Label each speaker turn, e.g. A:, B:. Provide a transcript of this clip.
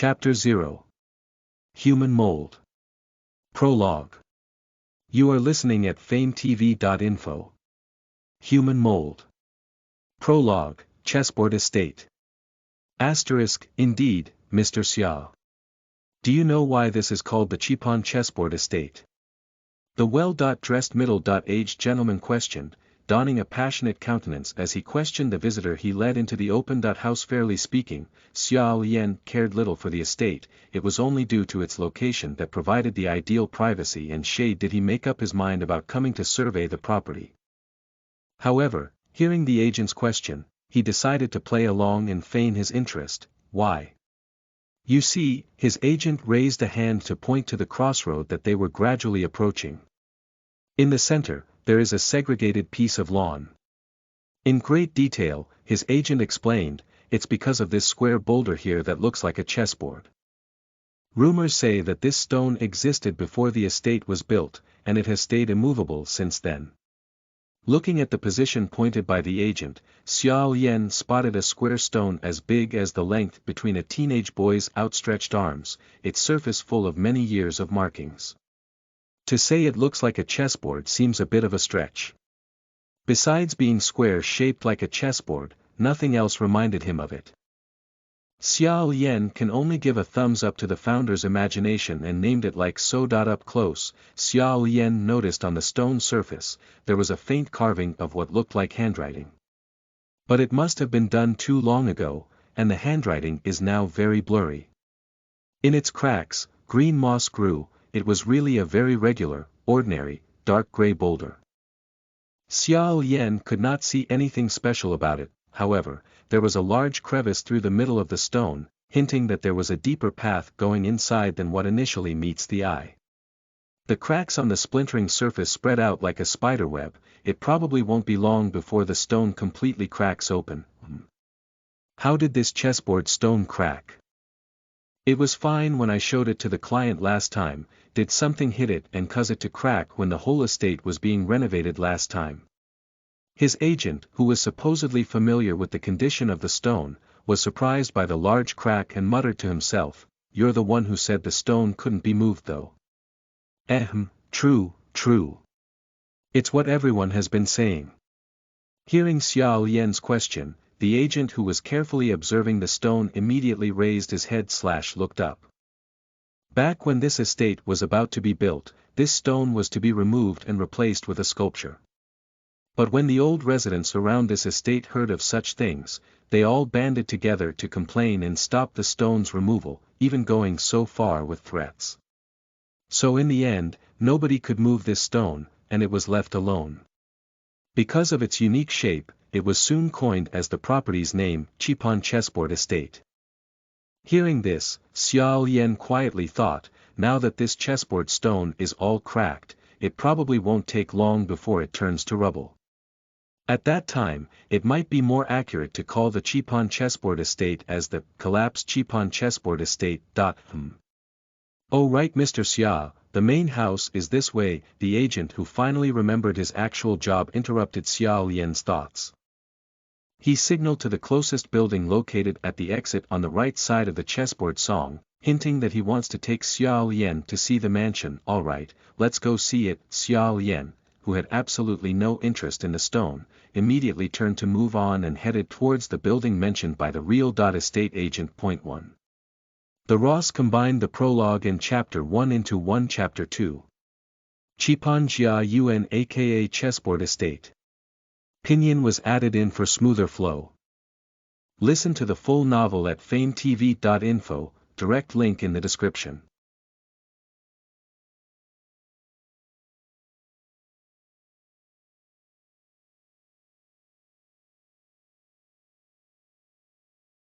A: Chapter 0. Human Mold. Prologue. You are listening at famvetv.info. Human Mold. Prologue, Chessboard Estate. Indeed, Mr. Xia. Do you know why this is called the Qipon Chessboard Estate? The well-dressed middle-aged gentleman questioned, donning a passionate countenance as he questioned the visitor he led into the open house. Fairly speaking, Xia Lian cared little for the estate. It was only due to its location that provided the ideal privacy and shade did he make up his mind about coming to survey the property. However, hearing the agent's question, he decided to play along and feign his interest. Why? You see, his agent raised a hand to point to the crossroad that they were gradually approaching. In the center, there is a segregated piece of lawn. In great detail, his agent explained, it's because of this square boulder here that looks like a chessboard. Rumors say that this stone existed before the estate was built, and it has stayed immovable since then. Looking at the position pointed by the agent, Xiao Lian spotted a square stone as big as the length between a teenage boy's outstretched arms, its surface full of many years of markings. To say it looks like a chessboard seems a bit of a stretch. Besides being square-shaped like a chessboard, nothing else reminded him of it. Xiao Lian can only give a thumbs up to the founder's imagination and named it like so. Up close, Xiao Lian noticed on the stone surface, there was a faint carving of what looked like handwriting. But it must have been done too long ago, and the handwriting is now very blurry. In its cracks, green moss grew. It was really a very regular, ordinary, dark gray boulder. Xiao Lian could not see anything special about it. However, there was a large crevice through the middle of the stone, hinting that there was a deeper path going inside than what initially meets the eye. The cracks on the splintering surface spread out like a spiderweb. It probably won't be long before the stone completely cracks open. How did this chessboard stone crack? It was fine when I showed it to the client last time. Did something hit it and cause it to crack when the whole estate was being renovated last time? His agent, who was supposedly familiar with the condition of the stone, was surprised by the large crack and muttered to himself, "You're the one who said the stone couldn't be moved though." True. It's what everyone has been saying. Hearing Xiao Lian's question, the agent who was carefully observing the stone immediately raised his head / looked up. Back when this estate was about to be built, this stone was to be removed and replaced with a sculpture. But when the old residents around this estate heard of such things, they all banded together to complain and stop the stone's removal, even going so far with threats. So in the end, nobody could move this stone, and it was left alone. Because of its unique shape, it was soon coined as the property's name, Qipon Chessboard Estate. Hearing this, Xiao Lian quietly thought, now that this chessboard stone is all cracked, it probably won't take long before it turns to rubble. At that time, it might be more accurate to call the Qipon Chessboard Estate as the collapsed Qipon Chessboard Estate. Oh right, Mr. Xia, the main house is this way. The agent who finally remembered his actual job interrupted Xiao Lian's thoughts. He signaled to the closest building located at the exit on the right side of the chessboard song, hinting that he wants to take Xiao Lian to see the mansion. All right, let's go see it. Xiao Lian, who had absolutely no interest in the stone, immediately turned to move on and headed towards the building mentioned by the real estate agent. 1. The Ross combined the prologue and Chapter 1 into one Chapter 2. Qipon Jia Yuan aka Chessboard Estate. Pinyin was added in for smoother flow. Listen to the full novel at famvetv.info, direct link in the description.